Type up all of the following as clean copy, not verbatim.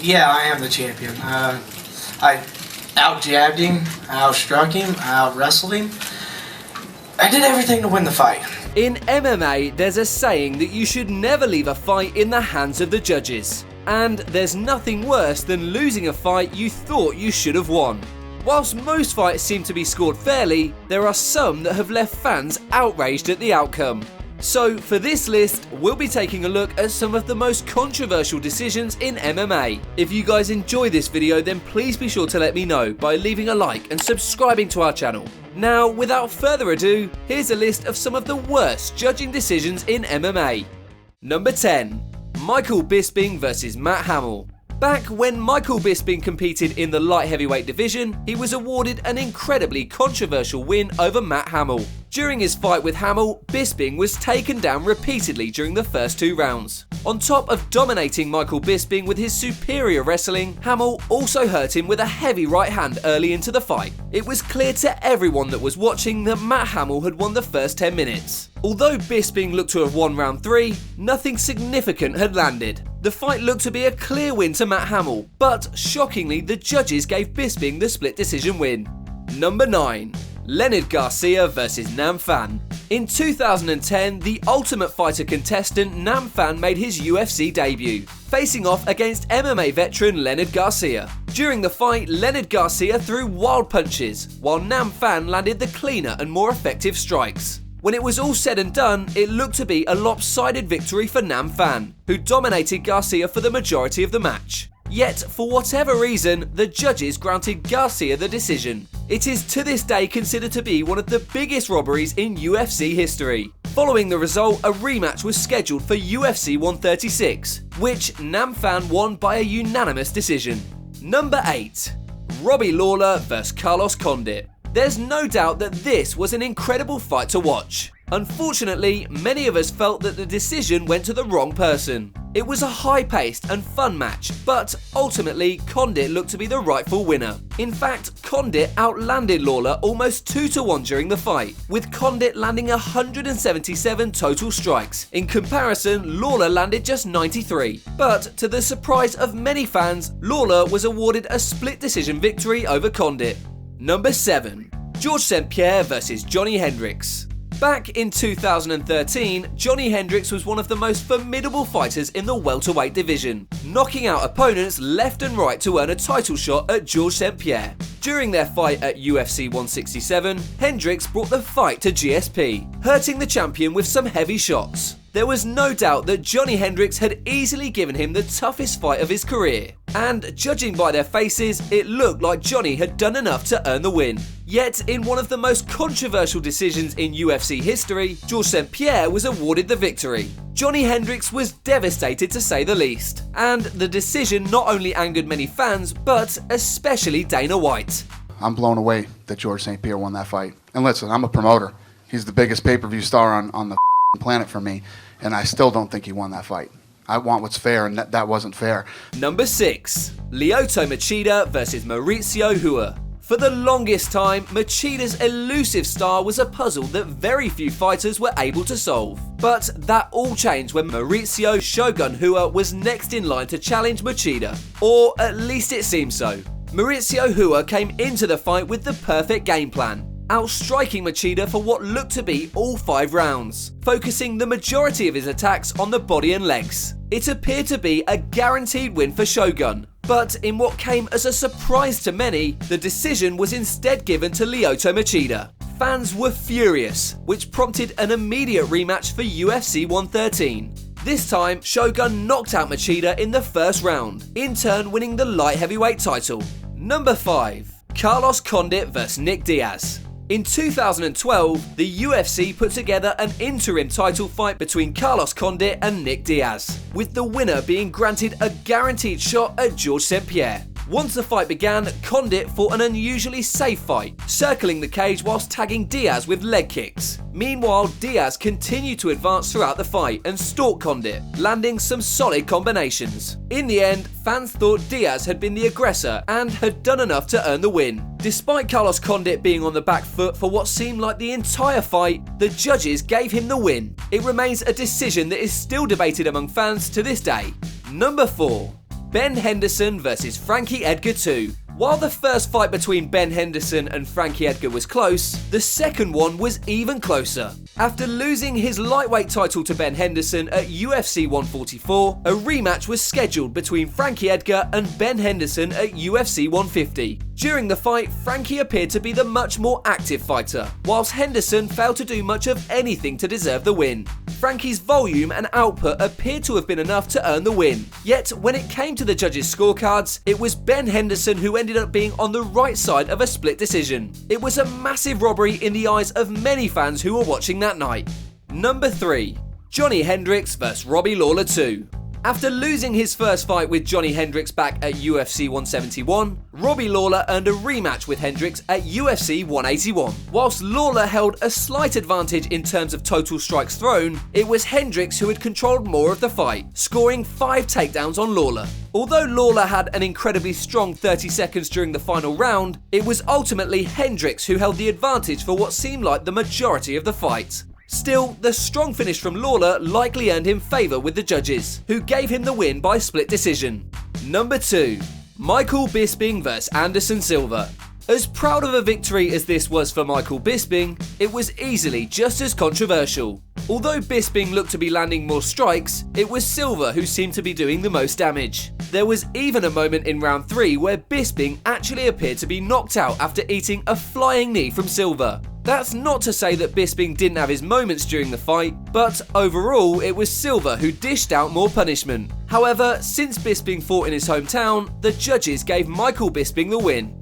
Yeah, I am the champion. I out-jabbed him, out-struck him, out-wrestled him. I did everything to win the fight. In MMA, there's a saying that you should never leave a fight in the hands of the judges. And there's nothing worse than losing a fight you thought you should have won. Whilst most fights seem to be scored fairly, there are some that have left fans outraged at the outcome. So for this list, we'll be taking a look at some of the most controversial decisions in MMA. If you guys enjoy this video, then please be sure to let me know by leaving a like and subscribing to our channel. Now, without further ado, here's a list of some of the worst judging decisions in MMA. Number 10. Michael Bisping vs Matt Hamill. Back when Michael Bisping competed in the light heavyweight division, he was awarded an incredibly controversial win over Matt Hamill. During his fight with Hamill, Bisping was taken down repeatedly during the first 2 rounds. On top of dominating Michael Bisping with his superior wrestling, Hamill also hurt him with a heavy right hand early into the fight. It was clear to everyone that was watching that Matt Hamill had won the first 10 minutes. Although Bisping looked to have won round 3, nothing significant had landed. The fight looked to be a clear win to Matt Hamill, but shockingly the judges gave Bisping the split decision win. Number 9. Leonard Garcia vs Nam Phan. In 2010, the Ultimate Fighter contestant Nam Phan made his UFC debut, facing off against MMA veteran Leonard Garcia. During the fight, Leonard Garcia threw wild punches, while Nam Phan landed the cleaner and more effective strikes. When it was all said and done, it looked to be a lopsided victory for Nam Phan, who dominated Garcia for the majority of the match. Yet, for whatever reason, the judges granted Garcia the decision. It is to this day considered to be one of the biggest robberies in UFC history. Following the result, a rematch was scheduled for UFC 136, which Nam Phan won by a unanimous decision. Number 8. Robbie Lawler vs Carlos Condit. There's no doubt that this was an incredible fight to watch. Unfortunately, many of us felt that the decision went to the wrong person. It was a high-paced and fun match, but ultimately Condit looked to be the rightful winner. In fact, Condit outlanded Lawler almost 2-1 during the fight, with Condit landing 177 total strikes. In comparison, Lawler landed just 93. But to the surprise of many fans, Lawler was awarded a split decision victory over Condit. Number 7. George St-Pierre vs Johny Hendricks. Back in 2013, Johny Hendricks was one of the most formidable fighters in the welterweight division, knocking out opponents left and right to earn a title shot at George St-Pierre. During their fight at UFC 167, Hendricks brought the fight to GSP, hurting the champion with some heavy shots. There was no doubt that Johny Hendricks had easily given him the toughest fight of his career, and judging by their faces, it looked like Johny had done enough to earn the win. Yet, in one of the most controversial decisions in UFC history, George St-Pierre was awarded the victory. Johny Hendricks was devastated to say the least, and the decision not only angered many fans, but especially Dana White. I'm blown away that George St-Pierre won that fight. And listen, I'm a promoter. He's the biggest pay-per-view star on the planet for me, and I still don't think he won that fight. I want what's fair, and that wasn't fair. Number 6. Lyoto Machida vs Mauricio Hua. For the longest time, Machida's elusive style was a puzzle that very few fighters were able to solve. But that all changed when Mauricio Shogun Hua was next in line to challenge Machida. Or at least it seemed so. Mauricio Hua came into the fight with the perfect game plan, outstriking Machida for what looked to be all 5 rounds, focusing the majority of his attacks on the body and legs. It appeared to be a guaranteed win for Shogun, but in what came as a surprise to many, the decision was instead given to Lyoto Machida. Fans were furious, which prompted an immediate rematch for UFC 113. This time, Shogun knocked out Machida in the first round, in turn winning the light heavyweight title. Number 5. Carlos Condit vs Nick Diaz. In 2012, the UFC put together an interim title fight between Carlos Condit and Nick Diaz, with the winner being granted a guaranteed shot at George St-Pierre. Once the fight began, Condit fought an unusually safe fight, circling the cage whilst tagging Diaz with leg kicks. Meanwhile, Diaz continued to advance throughout the fight and stalk Condit, landing some solid combinations. In the end, fans thought Diaz had been the aggressor and had done enough to earn the win. Despite Carlos Condit being on the back foot for what seemed like the entire fight, the judges gave him the win. It remains a decision that is still debated among fans to this day. Number 4. Ben Henderson vs Frankie Edgar 2. While the first fight between Ben Henderson and Frankie Edgar was close, the second one was even closer. After losing his lightweight title to Ben Henderson at UFC 144, a rematch was scheduled between Frankie Edgar and Ben Henderson at UFC 150. During the fight, Frankie appeared to be the much more active fighter, whilst Henderson failed to do much of anything to deserve the win. Frankie's volume and output appeared to have been enough to earn the win. Yet, when it came to the judges' scorecards, it was Ben Henderson who ended up being on the right side of a split decision. It was a massive robbery in the eyes of many fans who were watching that night. Number 3. Johny Hendricks vs Robbie Lawler 2. After losing his first fight with Johny Hendricks back at UFC 171, Robbie Lawler earned a rematch with Hendricks at UFC 181. Whilst Lawler held a slight advantage in terms of total strikes thrown, it was Hendricks who had controlled more of the fight, scoring 5 takedowns on Lawler. Although Lawler had an incredibly strong 30 seconds during the final round, it was ultimately Hendricks who held the advantage for what seemed like the majority of the fight. Still, the strong finish from Lawler likely earned him favour with the judges, who gave him the win by split decision. Number 2. Michael Bisping vs Anderson Silva. As proud of a victory as this was for Michael Bisping, it was easily just as controversial. Although Bisping looked to be landing more strikes, it was Silva who seemed to be doing the most damage. There was even a moment in round 3 where Bisping actually appeared to be knocked out after eating a flying knee from Silva. That's not to say that Bisping didn't have his moments during the fight, but overall it was Silva who dished out more punishment. However, since Bisping fought in his hometown, the judges gave Michael Bisping the win.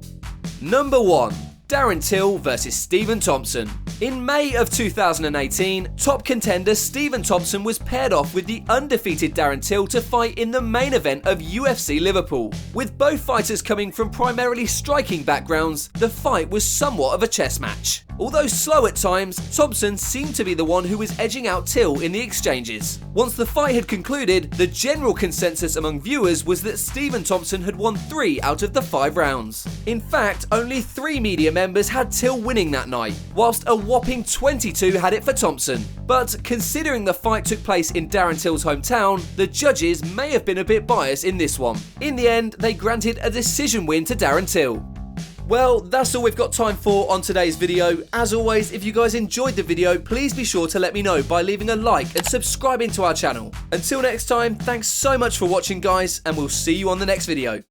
Number 1. Darrin Till vs Stephen Thompson. In May of 2018, top contender Stephen Thompson was paired off with the undefeated Darrin Till to fight in the main event of UFC Liverpool. With both fighters coming from primarily striking backgrounds, the fight was somewhat of a chess match. Although slow at times, Thompson seemed to be the one who was edging out Till in the exchanges. Once the fight had concluded, the general consensus among viewers was that Stephen Thompson had won 3 out of the 5 rounds. In fact, only 3 media members had Till winning that night, whilst a whopping 22 had it for Thompson. But considering the fight took place in Darrin Till's hometown, the judges may have been a bit biased in this one. In the end, they granted a decision win to Darrin Till. Well, that's all we've got time for on today's video. As always, if you guys enjoyed the video, please be sure to let me know by leaving a like and subscribing to our channel. Until next time, thanks so much for watching, guys, and we'll see you on the next video.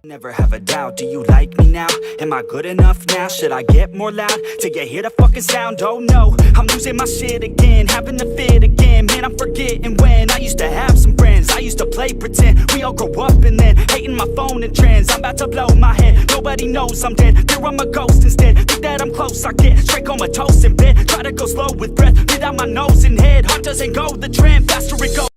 Never have a doubt, do you like me now? Am I good enough now? Should I get more loud to get hear the fucking sound? Oh no, I'm losing my shit again, having to fit again. Man, I'm forgetting when I used to have some friends. I used to play pretend, we all grow up and then hating my phone and trends. I'm about to blow my head, nobody knows I'm dead. Here I'm a ghost instead, think that I'm close, I get straight comatose in bed. Try to go slow with breath, without my nose and head. Heart doesn't go the trend, faster it goes.